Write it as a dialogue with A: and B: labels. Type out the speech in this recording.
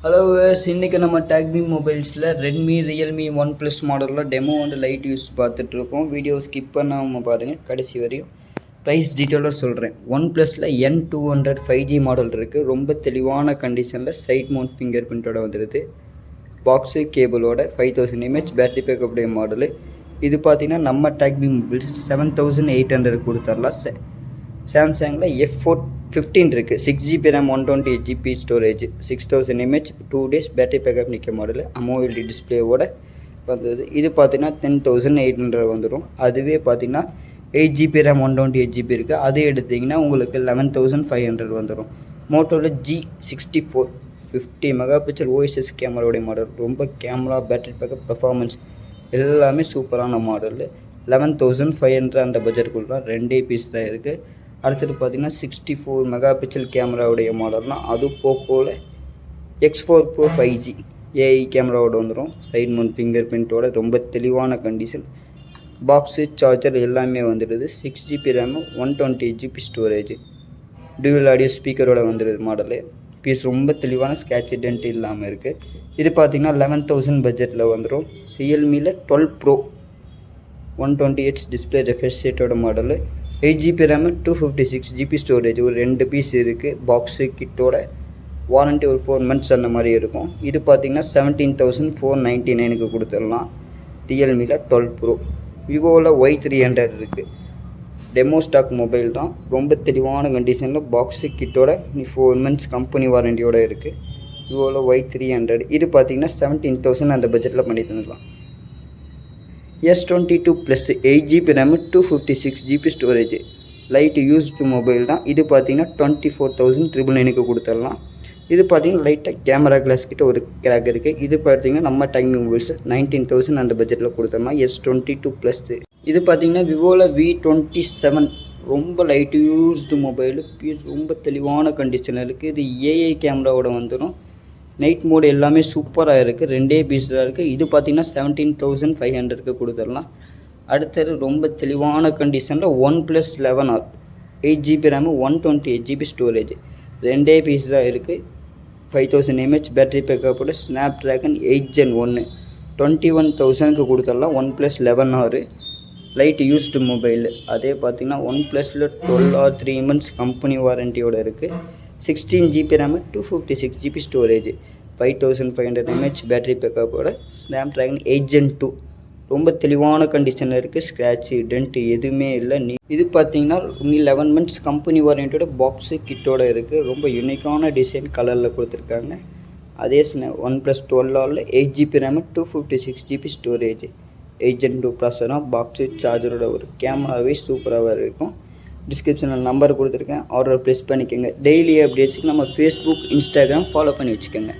A: Hello viewers, இன்றைக்கி நம்ம டேக்மி மொபைல்ஸில் Redmi Realme one plus மாடலில் டெமோ லைட் யூஸ் பார்த்துட்ருக்கோம். வீடியோ ஸ்கிப் பண்ணாமல் பாருங்கள் கடைசி வரையும். ப்ரைஸ் டீட்டெயிலாக சொல்கிறேன். ஒன் ப்ளஸில் N200 5G மாடல் இருக்குது. ரொம்ப தெளிவான கண்டிஷனில் சைட் மவுண்ட் ஃபிங்கர் பிரிண்டோட வந்துடுது. பாக்ஸு கேபிளோட 5000 mAh பேட்டரி பேக்கப் மாடலு. இது பார்த்திங்கன்னா நம்ம டேக்மி மொபைல்ஸ் 7800 கொடுத்துடலாம். சாம்சங்கில் F15 இருக்குது. 6GB RAM 128GB storage, 6000 mAh 2 days battery backup நிற்க மாடலு. AMOLED டிஸ்பிளேவோட வந்தது. இது பார்த்தீங்கன்னா 10800 வந்துடும். அதுவே பார்த்தீங்கன்னா 8GB RAM 128GB இருக்குது. அது எடுத்திங்கன்னா உங்களுக்கு 11500 வந்துடும். மோட்டோவில் G64 50 மெகாபிக்சல் OIS கேமராவுடைய மாடல். ரொம்ப கேமரா, பேட்டரி பேக்கப், பர்ஃபார்மன்ஸ் எல்லாமே சூப்பரான மாடல். 11500 அந்த பட்ஜெட்டுக்குள்ள 2 பீஸ் தான் இருக்குது. அடுத்தது பார்த்திங்கன்னா 64 மெகாபிக்சல் கேமராவுடைய மாடல்னால் அது போக்கோவில் X4 Pro 5G AI கேமராவோட வந்துடும். சைட் மவுண்ட் ஃபிங்கர் பிரிண்ட்டோட ரொம்ப தெளிவான கண்டிஷன். பாக்ஸு, சார்ஜர் எல்லாமே வந்துடுது. 6GB RAM 128GB storage, dual audio ஸ்பீக்கரோட வந்துடுது மாடலு. பீஸ் ரொம்ப தெளிவான ஸ்கேட்ச் டென்ட் இல்லாமல் இருக்குது. இது பார்த்திங்கன்னா 11000 பட்ஜெட்டில் வந்துடும். ரியல்மியில் 12 Pro 128 டிஸ்பிளே ரெஃப்ரெஷ் ரேட்டோட model. 8GB RAM 256GB storage, ஒரு 2 பீஸ் இருக்குது. பாக்ஸு கிட்டோட வாரண்ட்டி ஒரு 4 months அந்த மாதிரி இருக்கும். இது பார்த்திங்கன்னா 17499 கொடுத்துடலாம். ரியல்மியில் 12 Pro. விவோவில் Y300 இருக்குது. டெமோ ஸ்டாக் மொபைல் தான். ரொம்ப தெளிவான கண்டிஷனில் பாக்ஸு கிட்டோட 4 months கம்பெனி வாரண்டியோடு இருக்குது. விவோவில் Y300 இது பார்த்திங்கன்னா 17000 அந்த பட்ஜெட்டில் பண்ணி தந்துடலாம். S22 Plus 8GB RAM 256GB storage, light used mobile தான். இது பார்த்திங்கன்னா 24999 கொடுத்துடலாம். இது பார்த்திங்கன்னா லைட்டாக கேமரா கிளாஸ் கிட்ட ஒரு கிராக் இருக்குது. இது பார்த்திங்கன்னா நம்ம டேக்மி மொபைல்ஸ் 19000 அந்த பட்ஜெட்டில் கொடுத்துடலாம். S22 Plus. இது பார்த்திங்கன்னா விவோவில் V27 ரொம்ப லைட் யூஸ்டு மொபைலு. பீஸ் ரொம்ப தெளிவான கண்டிஷனில் இருக்குது. இது AI கேமராவோட வந்துடும். நைட் மோடு எல்லாமே சூப்பராக இருக்குது. 2 பீஸ் தான் இருக்குது. இது பார்த்திங்கன்னா 17500 கொடுத்துடலாம். அடுத்தது ரொம்ப தெளிவான கண்டிஷனில் OnePlus 11R 8GB RAM 128GB storage, 2 piece தான் இருக்குது. 5000 mAh பேட்டரி பேக்கப்போட Snapdragon 8 Gen 1 21000 கொடுத்துடலாம். OnePlus 11R light used mobile. அதே பார்த்திங்கன்னா OnePlusல 12 or 3 months கம்பெனி வாரண்டியோடு இருக்குது. 16GB RAM 256GB storage, 5500 mAh battery பேக்கப்போட Snapdragon 8 Gen 2 ரொம்ப தெளிவான கண்டிஷனில் இருக்குது. ஸ்க்ராட்சு, டென்ட்டு எதுவுமே இல்லை. இது பார்த்தீங்கன்னா 11 months கம்பெனி வாரண்டியோட பாக்ஸு கிட்டோட இருக்குது. ரொம்ப யூனிக்கான டிசைன் கலரில் கொடுத்துருக்காங்க. அதே OnePlus 12Rல 8GB RAM 256GB storage, 8 Gen 2 ப்ராசஸராக பாக்ஸு சார்ஜரோட ஒரு கேமராவே சூப்பராக இருக்கும். டிஸ்கிரிப்ஷனில் நம்பர் கொடுத்துருக்கேன். ஆர்டர் ப்ளேஸ் பண்ணிக்கோங்க. டெய்லி அப்டேட்ஸுக்கு நம்ம Facebook, Instagram ஃபாலோ பண்ணி வச்சுக்கோங்க.